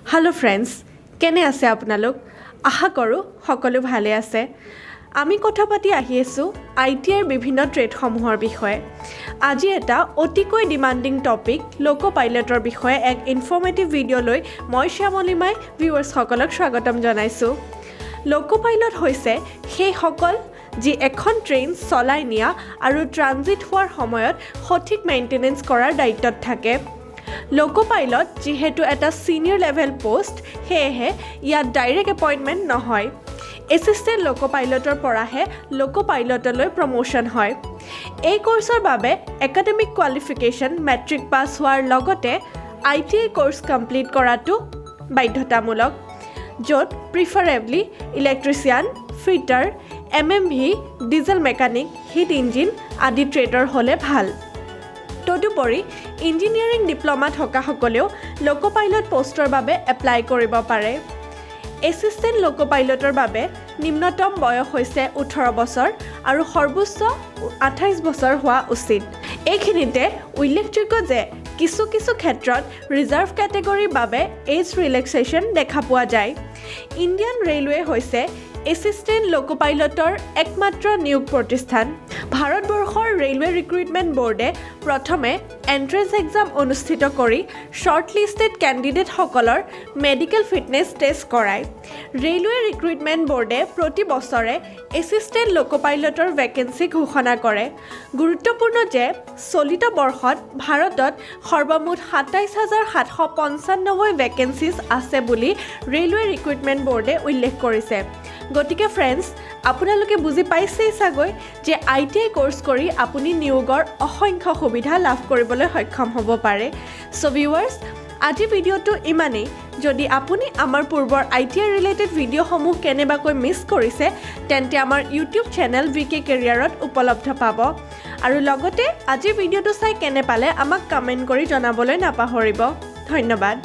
hello friends केने आसे आपनालोक आशा करूँ सकलो भाले आसे आमी कथा पाती आहि आसो आईटीआईर विभिन्न ट्रेडসমূहर विषये আজি এটা অতিকৈ ডিমান্ডিং টপিক লোকো পাইলটৰ বিষয়ে এক ইনফৰ্মেটিভ ভিডিও লৈ মই শ্যামলিমাই ভিউয়াৰ্স সকলক স্বাগতম জনাইছো লোকো পাইলট হৈছে সেই সকল যি এখন ট্ৰেইন চলাই নিয়া আৰু ট্ৰানজিট হোৱাৰ সময়ত সঠিক মেইনটেনেন্স কৰাৰ দায়িত্বত থাকে লোকো পাইলট যেহেতু এটা সিনিয়ৰ লেভেল পোষ্ট হেহে ইয়াত ডাইৰেক্ট এপইন্টমেন্ট নহয় এসিস্টেন্ট লোকো পাইলটৰ পৰাহে লোকো পাইলটলৈ প্ৰমোশন হয় এই কোৰ্সৰ বাবে একাডেমিক কোৱালিফিকেশন মেট্ৰিক পাস হোৱাৰ লগতে আইটিআই কোৰ্স কমপ্লিট কৰাটো বাধ্যতামূলক য'ত preferably electrician fitter MMV diesel mechanic heat engine আদি ট্ৰেডৰ হলে ভাল তদুপৰি ইঞ্জিনিয়াৰিং ডিপ্লোমা থকা সকলেও লোকো পাইলট পোষ্টৰ বাবে এপ্লাই কৰিব পাৰে এসিস্টেন্ট লোকো পাইলটৰ বাবে নিম্নতম বয়স হৈছে 18 বছৰ আৰু সৰ্বোচ্চ 28 বছৰ হোৱা উচিত এইখিনিতে উল্লেখযোগ্য যে কিছু ক্ষেত্ৰত ৰিজাৰ্ভ ক্যাটেগৰীৰ বাবে এজ ৰিলেক্সেশন দেখা পোৱা যায় ইণ্ডিয়ান ৰেলৱে হৈছে এসিস্টেন্ট লোকো পাইলটৰ একমাত্ৰ নিয়োগ প্ৰতিষ্ঠান ভাৰতবৰ্ষৰ ৰেলৱে ৰিক্ৰুটমেন্ট বোৰ্ডে প্ৰথমে এন্ট্ৰেন্স এক্সাম অনুষ্ঠিত কৰি শৰ্টলিষ্টেড ক্যান্ডিডেট সকলৰ মেডিকেল ফিটনেস টেষ্ট কৰায় ৰেলৱে ৰিক্ৰুটমেন্ট বোৰ্ডে প্ৰতি বছৰে এসিস্টেন্ট লোকো পাইলটৰ ভ্যাকেন্সি ঘোষণা কৰে গুৰুত্বপূৰ্ণ যে চলিত বৰ্ষত ভাৰতত সৰ্বমুঠ 27795 ভ্যাকেন্সিজ আছে বুলি ৰেলৱে ৰিক্ৰুটমেন্ট বোৰ্ডে উল্লেখ কৰিছে গতিকে ফ্ৰেন্ডস আপোনালোকে বুজি পাইছেই সাগৈ যে আইটিআই কোৰ্স কৰি আপুনি নিয়োগৰ অসংখ্য সুবিধা লাভ কৰিবলৈ সক্ষম হ'ব পাৰে সো ভিউয়াৰ্স আজি ভিডিওটো ইমানেই যদি আপুনি আমাৰ পূৰ্বৰ আইটিআই ৰিলেটেড ভিডিওসমূহ কেনেবাকৈ মিস কৰিছে তেন্তে আমাৰ ইউটিউব চেনেল ভিকে কেৰিয়াৰত উপলব্ধ পাব আৰু লগতে আজি ভিডিওটো চাই কেনে পালে আমাক কমেন্ট কৰি জনাবলৈ নাপাহৰিব ধন্যবাদ